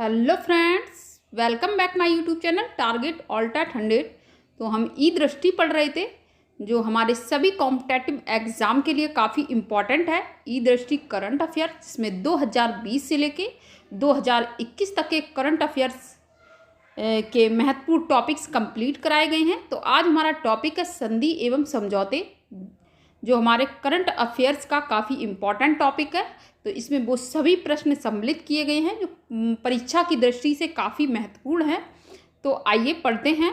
Hello friends, welcome back my YouTube channel target ऑल्ट@100। तो हम ई दृष्टि पढ़ रहे थे जो हमारे सभी कॉम्पिटेटिव एग्ज़ाम के लिए काफ़ी इम्पॉर्टेंट है। ई दृष्टि करंट अफेयर जिसमें 2020 से लेके 2021 तक के करंट अफेयर्स के महत्वपूर्ण टॉपिक्स कंप्लीट कराए गए हैं। तो आज हमारा टॉपिक है संधि एवं समझौते, जो हमारे करंट अफेयर्स का काफ़ी इम्पॉर्टेंट टॉपिक है। तो इसमें वो सभी प्रश्न सम्मिलित किए गए हैं जो परीक्षा की दृष्टि से काफ़ी महत्वपूर्ण है। तो आइए पढ़ते हैं।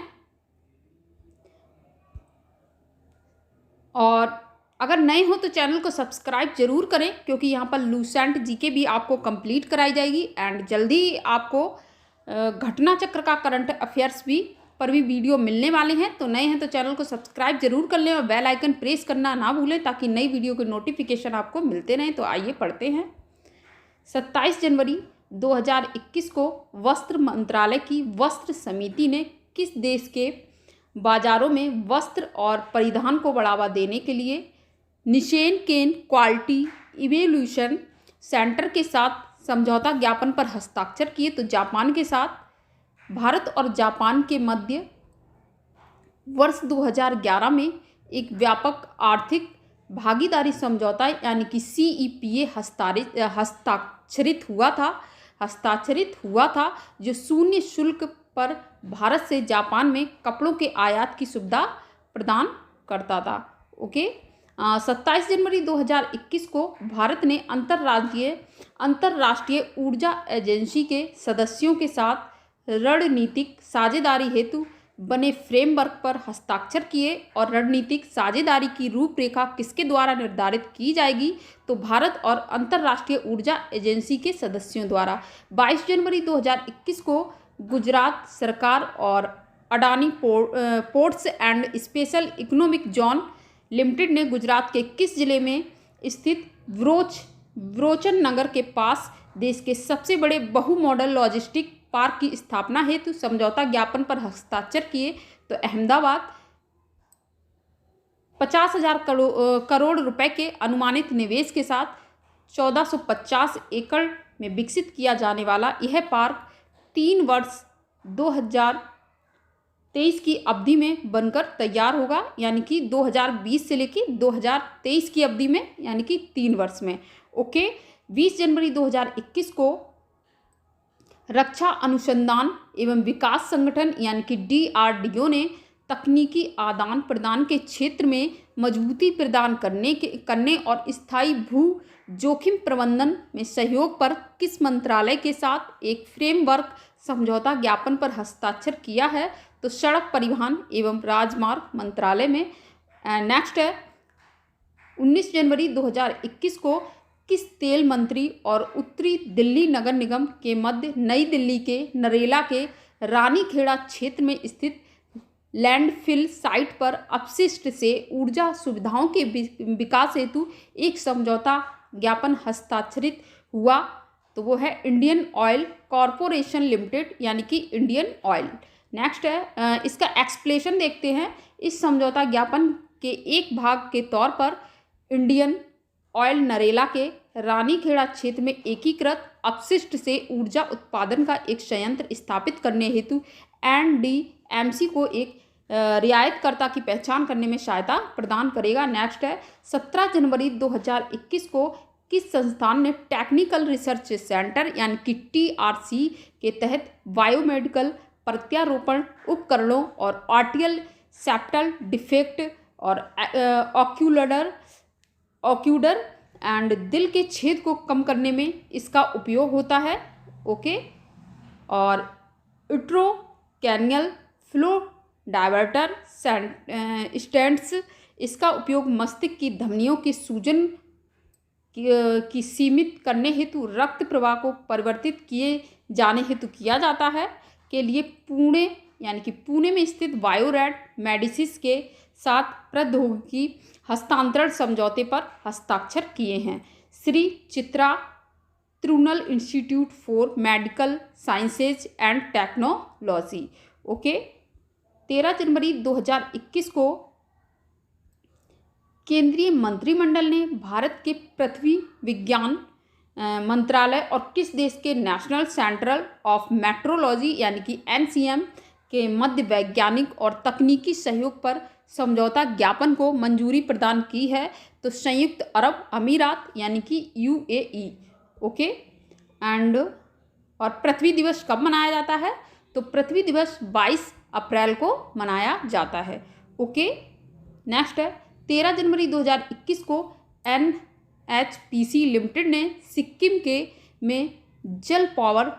और अगर नए हो तो चैनल को सब्सक्राइब जरूर करें, क्योंकि यहाँ पर लूसेंट जीके भी आपको कंप्लीट कराई जाएगी एंड जल्दी आपको घटना चक्र का करंट अफेयर्स पर भी वीडियो मिलने वाले हैं। तो नए हैं तो चैनल को सब्सक्राइब जरूर कर लें और बेल आइकन प्रेस करना ना भूलें ताकि नई वीडियो के नोटिफिकेशन आपको मिलते रहें। तो आइए पढ़ते हैं। 27 जनवरी 2021 को वस्त्र मंत्रालय की वस्त्र समिति ने किस देश के बाजारों में वस्त्र और परिधान को बढ़ावा देने के लिए निशेन केन क्वालिटी इवेल्यूशन सेंटर के साथ समझौता ज्ञापन पर हस्ताक्षर किए? तो जापान के साथ भारत और जापान के मध्य वर्ष 2011 में एक व्यापक आर्थिक भागीदारी समझौता यानी कि CEPA हस्ताक्षरित हुआ था, जो शून्य शुल्क पर भारत से जापान में कपड़ों के आयात की सुविधा प्रदान करता था। 27 जनवरी 2021 को भारत ने अंतर्राष्ट्रीय ऊर्जा एजेंसी के सदस्यों के साथ रणनीतिक साझेदारी हेतु बने फ्रेमवर्क पर हस्ताक्षर किए। और रणनीतिक साझेदारी की रूपरेखा किसके द्वारा निर्धारित की जाएगी? तो भारत और अंतर्राष्ट्रीय ऊर्जा एजेंसी के सदस्यों द्वारा। 22 जनवरी 2021 को गुजरात सरकार और Adani ports and special economic zone limited ने गुजरात के किस जिले में स्थित व्रोचन नगर के पास देश के सबसे बड़े बहु मॉडल लॉजिस्टिक पार्क की स्थापना हेतु समझौता ज्ञापन पर हस्ताक्षर किए? तो अहमदाबाद 50,000 करोड़ रुपए के अनुमानित निवेश के साथ 1450 एकड़ में विकसित किया जाने वाला यह पार्क 3 वर्ष 2023 की अवधि में बनकर तैयार होगा, यानी कि 2020 से लेकर 2023 की अवधि में, यानी कि 3 वर्ष में। 20 जनवरी 2021 को रक्षा अनुसंधान एवं विकास संगठन यानी कि DRDO ने तकनीकी आदान प्रदान के क्षेत्र में मजबूती प्रदान करने और स्थायी भू जोखिम प्रबंधन में सहयोग पर किस मंत्रालय के साथ एक फ्रेमवर्क समझौता ज्ञापन पर हस्ताक्षर किया है? तो सड़क परिवहन एवं राजमार्ग मंत्रालय में। नेक्स्ट है 19 जनवरी 2021 को किस तेल मंत्री और उत्तरी दिल्ली नगर निगम के मध्य नई दिल्ली के नरेला के रानीखेड़ा क्षेत्र में स्थित लैंडफिल साइट पर अपशिष्ट से ऊर्जा सुविधाओं के विकास हेतु एक समझौता ज्ञापन हस्ताक्षरित हुआ? तो वो है इंडियन ऑयल कॉरपोरेशन लिमिटेड, यानी कि इंडियन ऑयल। नेक्स्ट है इसका एक्सप्लेनेशन देखते हैं। इस समझौता ज्ञापन के एक भाग के तौर पर इंडियन ऑयल नरेला के रानीखेड़ा क्षेत्र में एकीकृत अपशिष्ट से ऊर्जा उत्पादन का एक संयंत्र स्थापित करने हेतु NDMC को एक रियायतकर्ता की पहचान करने में सहायता प्रदान करेगा। नेक्स्ट है 17 जनवरी 2021 को किस संस्थान ने टेक्निकल रिसर्च सेंटर यानी कि TRC के तहत बायोमेडिकल प्रत्यारोपण उपकरणों और आर्टियल सेप्टल डिफेक्ट और ऑक्यूडर एंड दिल के छेद को कम करने में इसका उपयोग होता है। और इंट्राक्रैनियल फ्लो डायवर्टर स्टेंट्स, इसका उपयोग मस्तिष्क की धमनियों के सूजन की सीमित करने हेतु रक्त प्रवाह को परिवर्तित किए जाने हेतु किया जाता है के लिए पुणे यानी कि पुणे में स्थित बायोरेड मेडिसिस के साथ प्रौद्योगिकी हस्तांतरण समझौते पर हस्ताक्षर किए हैं। Shri Chitra Tirunal institute for medical sciences and technology. 13 जनवरी 2021 को केंद्रीय मंत्रिमंडल ने भारत के पृथ्वी विज्ञान मंत्रालय और किस देश के नेशनल सेंटर ऑफ मेट्रोलॉजी यानी कि NCM के मध्य वैज्ञानिक और तकनीकी सहयोग पर समझौता ज्ञापन को मंजूरी प्रदान की है? तो संयुक्त अरब अमीरात यानी कि UAE। ओके। एंड और पृथ्वी दिवस कब मनाया जाता है? तो पृथ्वी दिवस 22 अप्रैल को मनाया जाता है। ओके। नेक्स्ट है 13 जनवरी 2021 को NHPC लिमिटेड ने सिक्किम के में जल पावर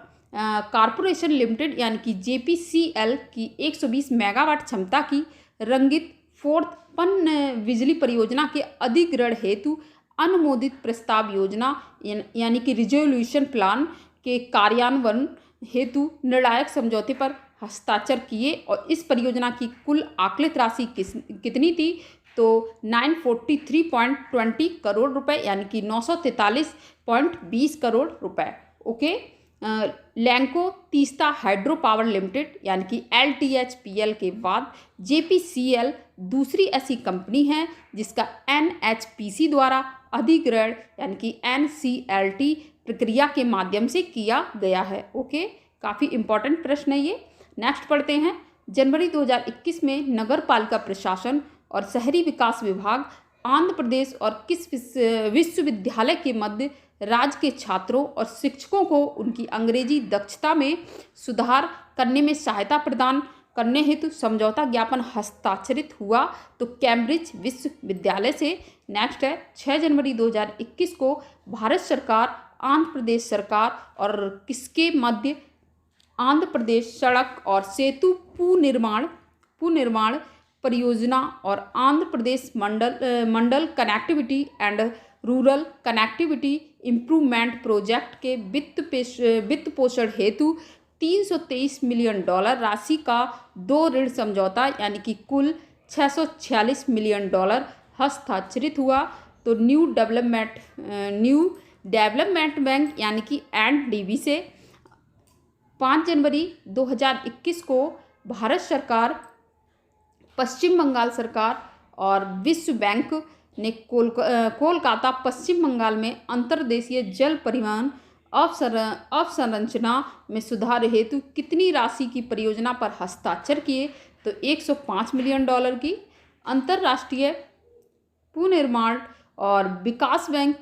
कारपोरेशन लिमिटेड यानी कि JPCL की 120 मेगावाट क्षमता की रंगित 4th पन बिजली परियोजना के अधिग्रहण हेतु अनुमोदित प्रस्ताव योजना यानी कि रिजोल्यूशन प्लान के कार्यान्वयन हेतु निर्णायक समझौते पर हस्ताक्षर किए। और इस परियोजना की कुल आकलित राशि कितनी थी? तो 943.20 करोड़ रुपए यानी कि 943.20 करोड़ रुपए। Okay. Lanco Teesta hydro power limited यानी कि LTHPL के बाद JPCL दूसरी ऐसी कंपनी है जिसका NHPC द्वारा अधिग्रहण यानी कि NCLT प्रक्रिया के माध्यम से किया गया है। ओके। काफ़ी इंपॉर्टेंट प्रश्न है ये। नेक्स्ट पढ़ते हैं। जनवरी 2021 में नगर पालिका प्रशासन और शहरी विकास विभाग आंध्र प्रदेश और किस विश्वविद्यालय के मध्य राज्य के छात्रों और शिक्षकों को उनकी अंग्रेजी दक्षता में सुधार करने में सहायता प्रदान करने हेतु समझौता ज्ञापन हस्ताक्षरित हुआ? तो कैम्ब्रिज विश्वविद्यालय से। नेक्स्ट है 6 जनवरी 2021 को भारत सरकार, आंध्र प्रदेश सरकार और किसके मध्य आंध्र प्रदेश सड़क और सेतु पुनर्निर्माण परियोजना और Andhra Pradesh Mandal connectivity and rural connectivity improvement project के वित्त पोषण हेतु $323 मिलियन राशि का 2 ऋण समझौता यानी कि कुल $646 मिलियन हस्ताक्षरित हुआ? तो न्यू डेवलपमेंट बैंक यानी कि NDB से। 5 जनवरी 2021 को भारत सरकार, पश्चिम बंगाल सरकार और विश्व बैंक ने कोलकाता पश्चिम बंगाल में अंतर्देशीय जल परिवहन अवसंरचना में सुधार हेतु कितनी राशि की परियोजना पर हस्ताक्षर किए? तो $105 मिलियन की। अंतर्राष्ट्रीय पुनर्निर्माण और विकास बैंक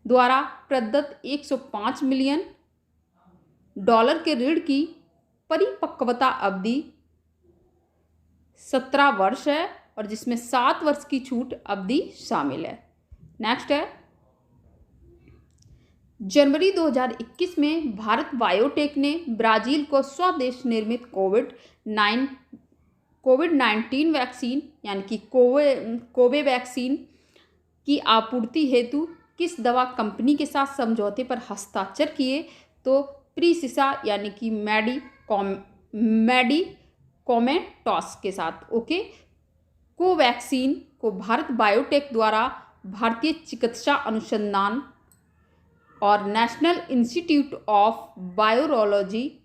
द्वारा प्रदत्त $105 मिलियन के ऋण की परिपक्वता अवधि 17 वर्ष है और जिसमें 7 वर्ष की छूट अवधि शामिल है। नेक्स्ट है जनवरी 2021 में भारत बायोटेक ने ब्राजील को स्वदेश निर्मित कोविड-19 वैक्सीन यानी कि कोवैक्सीन की आपूर्ति हेतु किस दवा कंपनी के साथ समझौते पर हस्ताक्षर किए? तो प्रीसिसा यानी कि मेडिकोमेटॉस के साथ। ओके। कोवैक्सीन को भारत बायोटेक द्वारा भारतीय चिकित्सा अनुसंधान और national institute of virology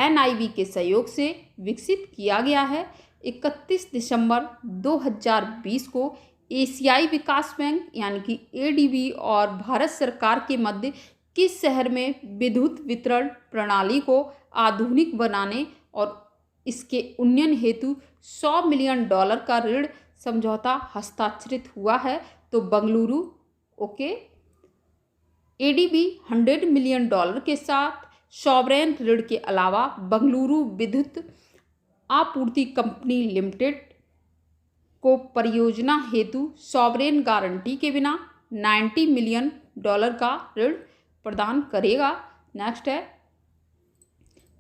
NIV के सहयोग से विकसित किया गया है। 31 दिसंबर 2020 को एशियाई विकास बैंक यानी कि ADB और भारत सरकार के मध्य किस शहर में विद्युत वितरण प्रणाली को आधुनिक बनाने और इसके उन्नयन हेतु $100 मिलियन का ऋण समझौता हस्ताक्षरित हुआ है? तो बंगलुरु। ओके। ADB $100 मिलियन के साथ सॉवरेन ऋण के अलावा बंगलुरु विद्युत आपूर्ति कंपनी लिमिटेड को परियोजना हेतु सॉवरेन गारंटी के बिना $90 मिलियन का ऋण प्रदान करेगा। नेक्स्ट है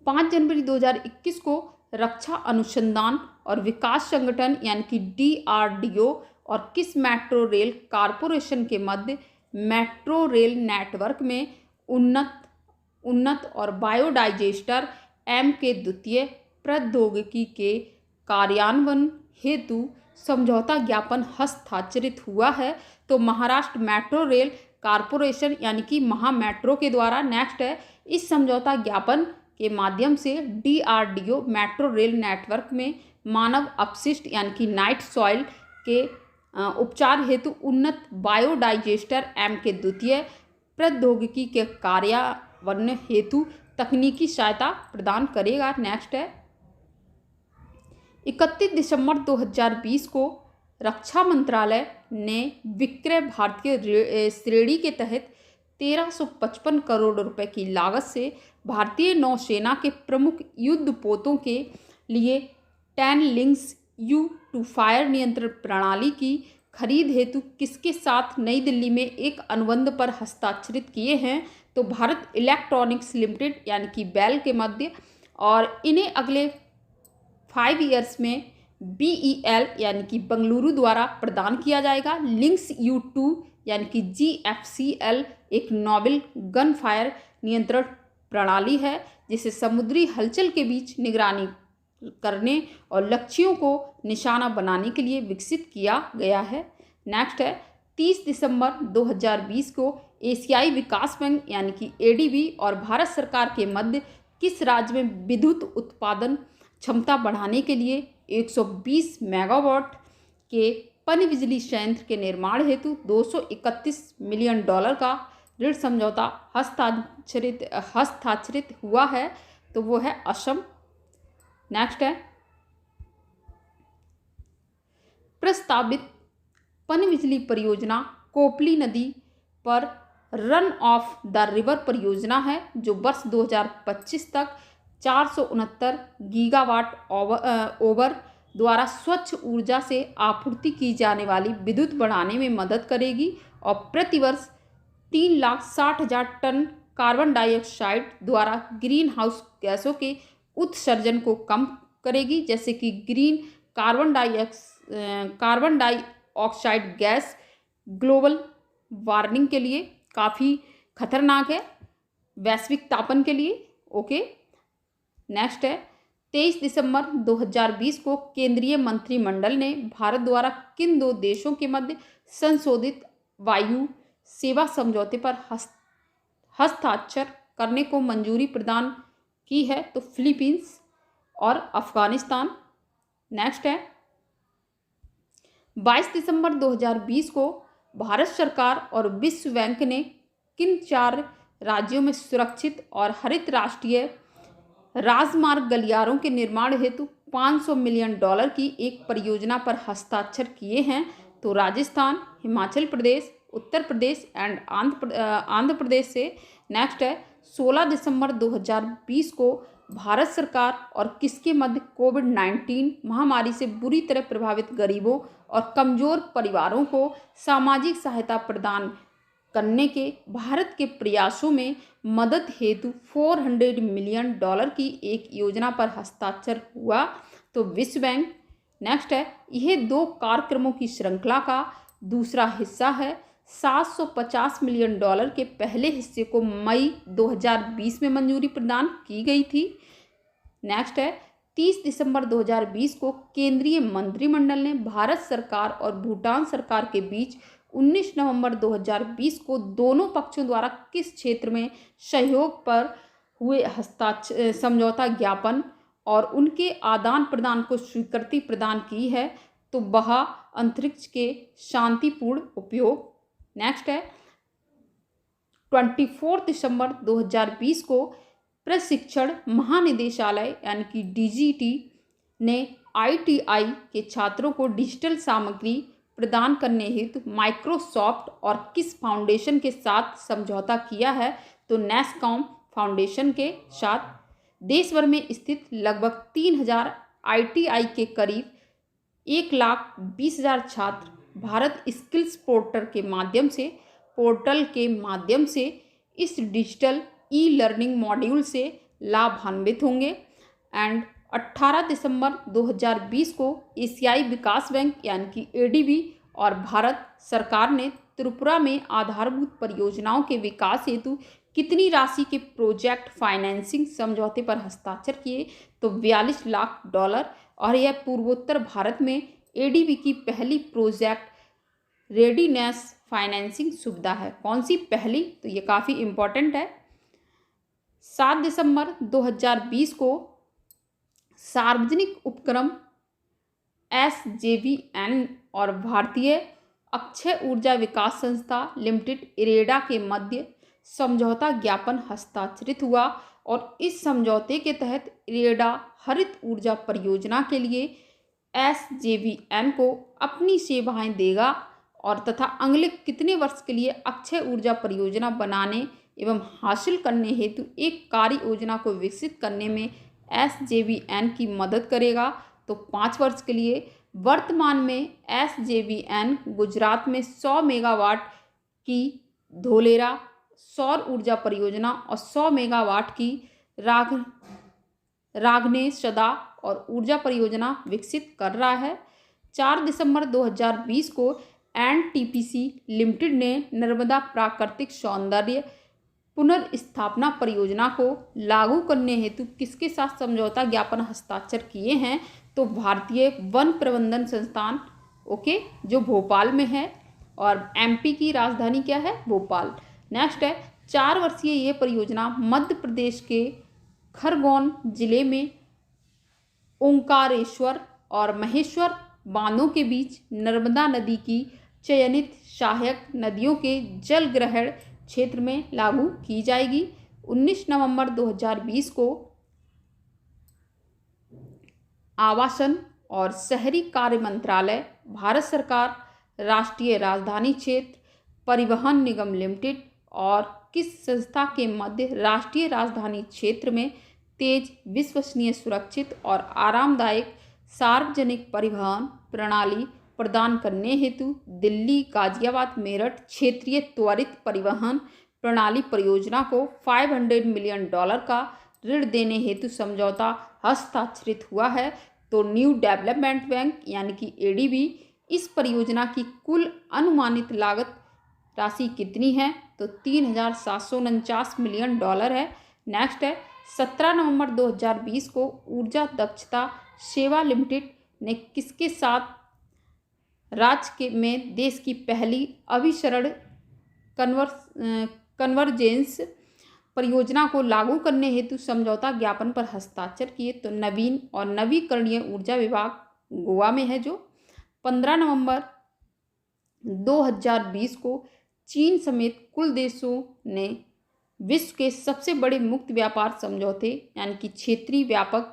5 जनवरी 2021 को रक्षा अनुसंधान और विकास संगठन यानी कि DRDO और किस मेट्रो रेल कारपोरेशन के मध्य मेट्रो रेल नेटवर्क में उन्नत और बायोडाइजेस्टर M के द्वितीय प्रौद्योगिकी के कार्यान्वयन हेतु समझौता ज्ञापन हस्ताक्षरित हुआ है? तो महाराष्ट्र मेट्रो रेल कारपोरेशन यानी कि महा मेट्रो के द्वारा। नेक्स्ट है इस समझौता ज्ञापन के माध्यम से DRDO मेट्रो रेल नेटवर्क में मानव अपशिष्ट यानी कि नाइट सॉइल के उपचार हेतु उन्नत बायोडाइजेस्टर एम के द्वितीय प्रौद्योगिकी के कार्यान्वयन हेतु तकनीकी सहायता प्रदान करेगा। नेक्स्ट है 31 दिसंबर 2020 को रक्षा मंत्रालय ने विक्रय भारतीय श्रेणी के तहत 1355 करोड़ रुपए की लागत से भारतीय नौसेना के प्रमुख युद्धपोतों के लिए 10 लिंक्स U-2 फायर नियंत्रण प्रणाली की खरीद हेतु किसके साथ नई दिल्ली में एक अनुबंध पर हस्ताक्षरित किए हैं? तो भारत इलेक्ट्रॉनिक्स लिमिटेड यानी कि बेल के मध्य, और इन्हें अगले 5 ईयर्स में BEL यानी कि बेंगलुरु द्वारा प्रदान किया जाएगा। लिंक्स U-2 यानी कि GFCL एक नोवेल गन फायर नियंत्रण प्रणाली है जिसे समुद्री हलचल के बीच निगरानी करने और लक्ष्यों को निशाना बनाने के लिए विकसित किया गया है। नेक्स्ट है 30 दिसंबर 2020 को एशियाई विकास बैंक यानी कि ADB और भारत सरकार के मध्य किस राज्य में विद्युत उत्पादन क्षमता बढ़ाने के लिए 120 मेगावाट के पनबिजली संयंत्र के निर्माण हेतु $231 मिलियन का ऋण समझौता हस्ताक्षरित हुआ है? तो वो है असम। नेक्स्ट है प्रस्तावित पनबिजली परियोजना कोपली नदी पर रन ऑफ द रिवर परियोजना है जो वर्ष 2025 तक 469 गीगावाट ओवर द्वारा स्वच्छ ऊर्जा से आपूर्ति की जाने वाली विद्युत बढ़ाने में मदद करेगी और प्रतिवर्ष 3,60,000 टन कार्बन डाइऑक्साइड द्वारा ग्रीन हाउस गैसों के उत्सर्जन को कम करेगी, जैसे कि carbon dioxide gas global warming के लिए काफ़ी खतरनाक है, वैश्विक तापन के लिए। ओके, नेक्स्ट है 23 दिसंबर 2020 को केंद्रीय मंत्रिमंडल ने भारत द्वारा किन 2 देशों के मध्य संशोधित वायु सेवा समझौते पर हस्ताक्षर करने को मंजूरी प्रदान की है? तो फिलीपींस और अफगानिस्तान। नेक्स्ट है 22 दिसंबर 2020 को भारत सरकार और विश्व बैंक ने किन 4 राज्यों में सुरक्षित और हरित राष्ट्रीय राजमार्ग गलियारों के निर्माण हेतु $500 मिलियन की एक परियोजना पर हस्ताक्षर किए हैं? तो राजस्थान, हिमाचल प्रदेश, उत्तर प्रदेश एंड आंध्र प्रदेश से। नेक्स्ट है 16 दिसंबर 2020 को भारत सरकार और किसके मध्य कोविड-19 महामारी से बुरी तरह प्रभावित गरीबों और कमजोर परिवारों को सामाजिक सहायता प्रदान करने के भारत के प्रयासों में मदद हेतु $400 मिलियन की एक योजना पर हस्ताक्षर हुआ? तो विश्व बैंक। नेक्स्ट है यह 2 कार्यक्रमों की श्रृंखला का दूसरा हिस्सा है। $750 मिलियन के पहले हिस्से को मई 2020 में मंजूरी प्रदान की गई थी। नेक्स्ट है 30 दिसंबर 2020 को केंद्रीय मंत्रिमंडल ने भारत सरकार और भूटान सरकार के बीच 19 नवंबर 2020 को दोनों पक्षों द्वारा किस क्षेत्र में सहयोग पर हुए समझौता ज्ञापन और उनके आदान प्रदान को स्वीकृति प्रदान की है? तो वह अंतरिक्ष के शांतिपूर्ण उपयोग। नेक्स्ट है 24 दिसंबर 2020 को प्रशिक्षण महानिदेशालय यानी कि DGT ने ITI के छात्रों को डिजिटल सामग्री प्रदान करने हेतु माइक्रोसॉफ्ट और किस फाउंडेशन के साथ समझौता किया है? तो NASSCOM फाउंडेशन के साथ। देश भर में स्थित लगभग 3,000 ITI के करीब 1,20,000 छात्र भारत स्किल्स पोर्टल के माध्यम से इस डिजिटल ई-लर्निंग मॉड्यूल से लाभान्वित होंगे। एंड 18 दिसंबर 2020 को एशियाई विकास बैंक यानी कि ADB और भारत सरकार ने त्रिपुरा में आधारभूत परियोजनाओं के विकास हेतु कितनी राशि के प्रोजेक्ट फाइनेंसिंग समझौते पर हस्ताक्षर किए? तो $42 लाख। और यह पूर्वोत्तर भारत में ADB की पहली प्रोजेक्ट रेडीनेस फाइनेंसिंग सुविधा है। कौन सी पहली? तो ये काफ़ी इम्पोर्टेंट है। 7 दिसंबर 2020 को सार्वजनिक उपक्रम SJVN और भारतीय अक्षय ऊर्जा विकास संस्था लिमिटेड इरेडा के मध्य समझौता ज्ञापन हस्ताक्षरित हुआ और इस समझौते के तहत इरेडा हरित ऊर्जा परियोजना के लिए SJVN को अपनी सेवाएं देगा और तथा अगले कितने वर्ष के लिए अक्षय ऊर्जा परियोजना बनाने एवं हासिल करने हेतु एक कार्य योजना को विकसित करने में SJVN की मदद करेगा। तो 5 वर्ष के लिए वर्तमान में SJVN गुजरात में 100 मेगावाट की धोलेरा सौर ऊर्जा परियोजना और 100 मेगावाट की रागनेशदा और ऊर्जा परियोजना विकसित कर रहा है। 4 दिसंबर 2020 को NTPC लिमिटेड ने नर्मदा प्राकृतिक सौंदर्य पुनर्स्थापना परियोजना को लागू करने हेतु किसके साथ समझौता ज्ञापन हस्ताक्षर किए हैं? तो भारतीय वन प्रबंधन संस्थान, ओके, जो भोपाल में है और MP की राजधानी क्या है? भोपाल। नेक्स्ट है 4 वर्षीय ये परियोजना मध्य प्रदेश के खरगोन जिले में ओंकारेश्वर और महेश्वर बांधों के बीच नर्मदा नदी की चयनित सहायक नदियों के जल ग्रहण क्षेत्र में लागू की जाएगी। 19 नवंबर 2020 को आवासन और शहरी कार्य मंत्रालय, भारत सरकार, राष्ट्रीय राजधानी क्षेत्र परिवहन निगम लिमिटेड और किस संस्था के मध्य राष्ट्रीय राजधानी क्षेत्र में तेज, विश्वसनीय, सुरक्षित और आरामदायक सार्वजनिक परिवहन प्रणाली प्रदान करने हेतु दिल्ली, गाजियाबाद, मेरठ क्षेत्रीय त्वरित परिवहन प्रणाली परियोजना को $500 मिलियन का ऋण देने हेतु समझौता हस्ताक्षरित हुआ है। तो न्यू डेवलपमेंट बैंक यानी कि ADB इस परियोजना की कुल अनुमानित लागत राशि कितनी है? तो $3,749 मिलियन है। नेक्स्ट है 17 नवंबर 2020 को ऊर्जा दक्षता सेवा लिमिटेड ने किसके साथ राज्य में देश की पहली अभिसरण कन्वर्जेंस परियोजना को लागू करने हेतु समझौता ज्ञापन पर हस्ताक्षर किए? तो नवीन और नवीकरणीय ऊर्जा विभाग गोवा में है, जो 15 नवंबर 2020 को चीन समेत कुल देशों ने विश्व के सबसे बड़े मुक्त व्यापार समझौते यानी कि क्षेत्रीय व्यापक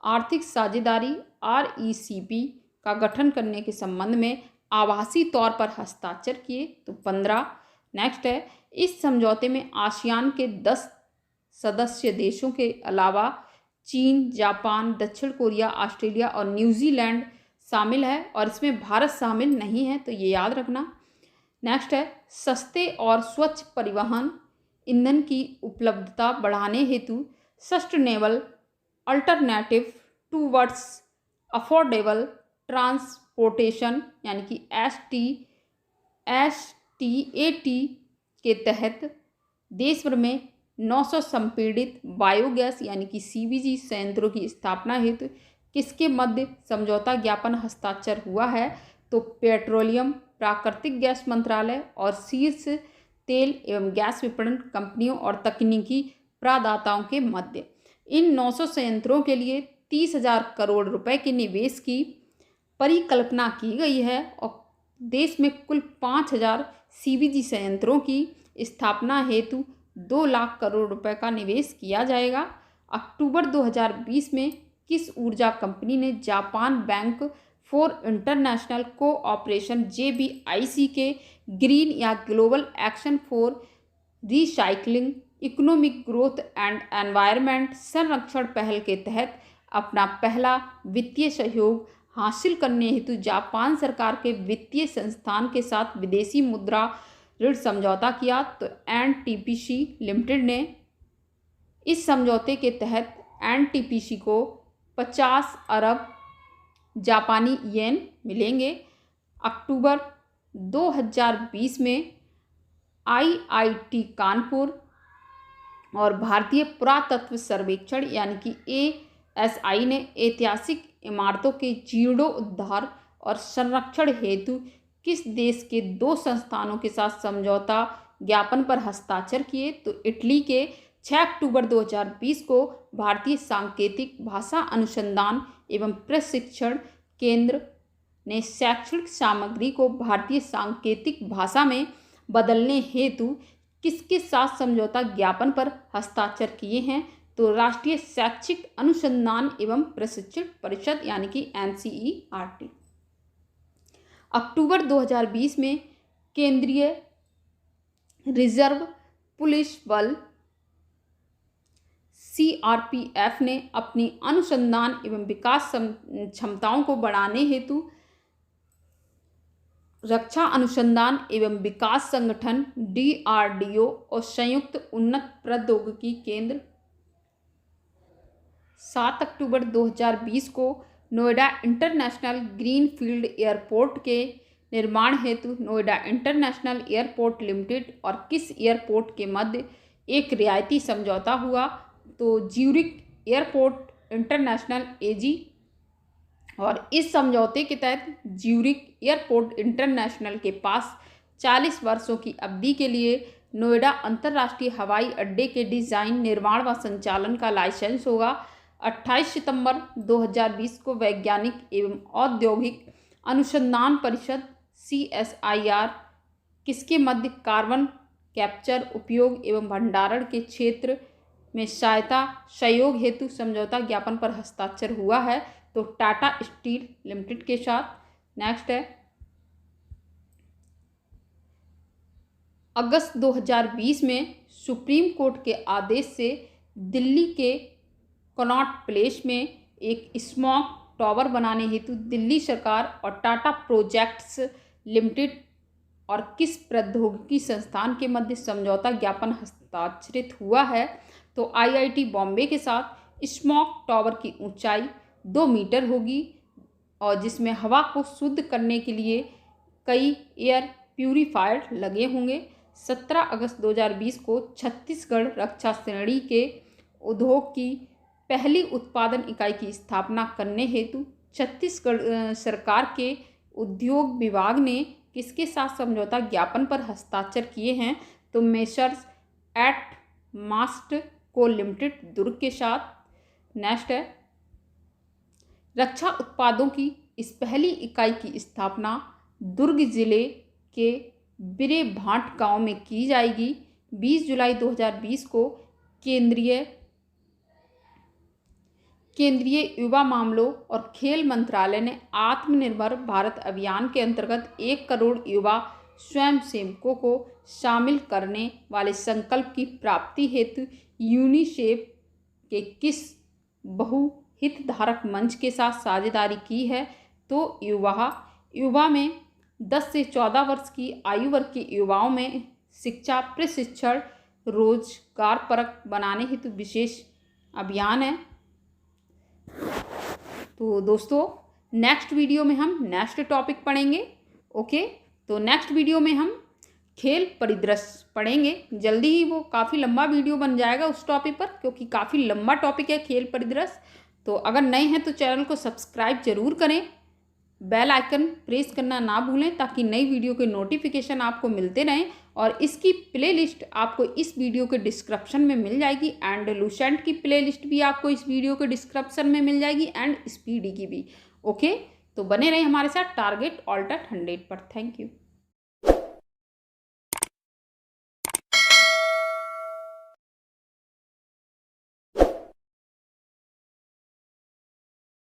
आर्थिक साझेदारी RCEP का गठन करने के संबंध में आभासी तौर पर हस्ताक्षर किए। तो 15। नेक्स्ट है इस समझौते में आसियान के 10 सदस्य देशों के अलावा चीन, जापान, दक्षिण कोरिया, ऑस्ट्रेलिया और न्यूजीलैंड शामिल है और इसमें भारत शामिल नहीं है, तो ये याद रखना। नेक्स्ट है सस्ते और स्वच्छ परिवहन ईंधन की उपलब्धता बढ़ाने हेतु sustainable alternative towards affordable transportation यानी कि STAT के तहत देश भर में 900 संपीड़ित बायोगैस यानी कि CBG संयंत्रों की स्थापना हेतु किसके मध्य समझौता ज्ञापन हस्ताक्षर हुआ है? तो पेट्रोलियम प्राकृतिक गैस मंत्रालय और शीर्ष तेल एवं गैस विपणन कंपनियों और तकनीकी प्रदाताओं के मध्य। इन 900 संयंत्रों के लिए 30,000 करोड़ रुपए के निवेश की परिकल्पना की गई है और देश में कुल 5,000 CBG संयंत्रों की स्थापना हेतु 2 लाख करोड़ रुपए का निवेश किया जाएगा। अक्टूबर 2020 में किस ऊर्जा कंपनी ने Japan bank for international cooperation JBIC के ग्रीन या global action for recycling economic growth and environment संरक्षण पहल के तहत अपना पहला वित्तीय सहयोग हासिल करने हेतु जापान सरकार के वित्तीय संस्थान के साथ विदेशी मुद्रा ऋण समझौता किया? तो NTPC लिमिटेड ने इस समझौते के तहत NTPC को 50 अरब जापानी येन मिलेंगे। अक्टूबर 2020 में IIT कानपुर और भारतीय पुरातत्व सर्वेक्षण यानी कि ASI ने ऐतिहासिक इमारतों के जीर्णोद्धार और संरक्षण हेतु किस देश के 2 संस्थानों के साथ समझौता ज्ञापन पर हस्ताक्षर किए? तो इटली के 6 अक्टूबर 2020 को भारतीय सांकेतिक भाषा अनुसंधान एवं प्रशिक्षण केंद्र ने शैक्षणिक सामग्री को भारतीय सांकेतिक भाषा में बदलने हेतु किसके साथ समझौता ज्ञापन पर हस्ताक्षर किए हैं? तो राष्ट्रीय शैक्षिक अनुसंधान एवं प्रशिक्षण परिषद यानी कि NCERT। अक्टूबर 2020 में केंद्रीय रिजर्व पुलिस बल CRPF ने अपनी अनुसंधान एवं विकास क्षमताओं को बढ़ाने हेतु रक्षा अनुसंधान एवं विकास संगठन DRDO और संयुक्त उन्नत प्रौद्योगिकी केंद्र 7 अक्टूबर 2020 को नोएडा इंटरनेशनल ग्रीनफील्ड एयरपोर्ट के निर्माण हेतु नोएडा इंटरनेशनल एयरपोर्ट लिमिटेड और किस एयरपोर्ट के मध्य एक रियायती समझौता हुआ? तो ज्यूरिख एयरपोर्ट इंटरनेशनल AG। और इस समझौते के तहत ज्यूरिख एयरपोर्ट इंटरनेशनल के पास 40 वर्षों की अवधि के लिए नोएडा अंतर्राष्ट्रीय हवाई अड्डे के डिज़ाइन, निर्माण व संचालन का लाइसेंस होगा। 28 सितंबर 2020 को वैज्ञानिक एवं औद्योगिक अनुसंधान परिषद CSIR किसके मध्य कार्बन कैप्चर, उपयोग एवं भंडारण के क्षेत्र में सहयोग हेतु समझौता ज्ञापन पर हस्ताक्षर हुआ है? तो टाटा स्टील लिमिटेड के साथ। नेक्स्ट है अगस्त 2020 में सुप्रीम कोर्ट के आदेश से दिल्ली के कनॉट प्लेस में एक स्मॉग टावर बनाने हेतु दिल्ली सरकार और टाटा प्रोजेक्ट्स लिमिटेड और किस प्रौद्योगिकी संस्थान के मध्य समझौता ज्ञापन हस्ताक्षरित हुआ है? तो IIT बॉम्बे के साथ। स्मॉग टावर की ऊंचाई 2 मीटर होगी और जिसमें हवा को शुद्ध करने के लिए कई एयर प्यूरीफायर लगे होंगे। 17 अगस्त 2020 को छत्तीसगढ़ रक्षा श्रेणी के उद्योग की पहली उत्पादन इकाई की स्थापना करने हेतु छत्तीसगढ़ सरकार के उद्योग विभाग ने किसके साथ समझौता ज्ञापन पर हस्ताक्षर किए हैं? तो मेसर्स एटमास्ट को लिमिटेड दुर्ग के साथ। नेक्स्ट है रक्षा उत्पादों की इस पहली इकाई की स्थापना दुर्ग जिले के बिरेभाट गांव में की जाएगी। 20 जुलाई 2020 को केंद्रीय युवा मामलों और खेल मंत्रालय ने आत्मनिर्भर भारत अभियान के अंतर्गत 1 करोड़ युवा स्वयंसेवकों को शामिल करने वाले संकल्प की प्राप्ति हेतु यूनिसेफ के किस बहुहितधारक मंच के साथ साझेदारी की है? तो युवा में 10 से 14 वर्ष की आयु वर्ग के युवाओं में शिक्षा, प्रशिक्षण, रोजगारपरक बनाने हेतु विशेष अभियान है। तो दोस्तों नेक्स्ट वीडियो में हम नेक्स्ट टॉपिक पढ़ेंगे। ओके, तो नेक्स्ट वीडियो में हम खेल परिदृश्य पढ़ेंगे। जल्दी ही वो काफ़ी लंबा वीडियो बन जाएगा उस टॉपिक पर, क्योंकि काफ़ी लंबा टॉपिक है खेल परिदृश्य। तो अगर नए हैं तो चैनल को सब्सक्राइब जरूर करें, बेल आइकन प्रेस करना ना भूलें ताकि नई वीडियो के नोटिफिकेशन आपको मिलते रहें। और इसकी प्लेलिस्ट आपको इस वीडियो के डिस्क्रिप्शन में मिल जाएगी एंड लूसेंट की प्लेलिस्ट भी आपको इस वीडियो के डिस्क्रिप्शन में मिल जाएगी एंड स्पीडी की भी। ओके, तो बने रहें हमारे साथ टारगेट ऑल्टर 100 पर। Thank you.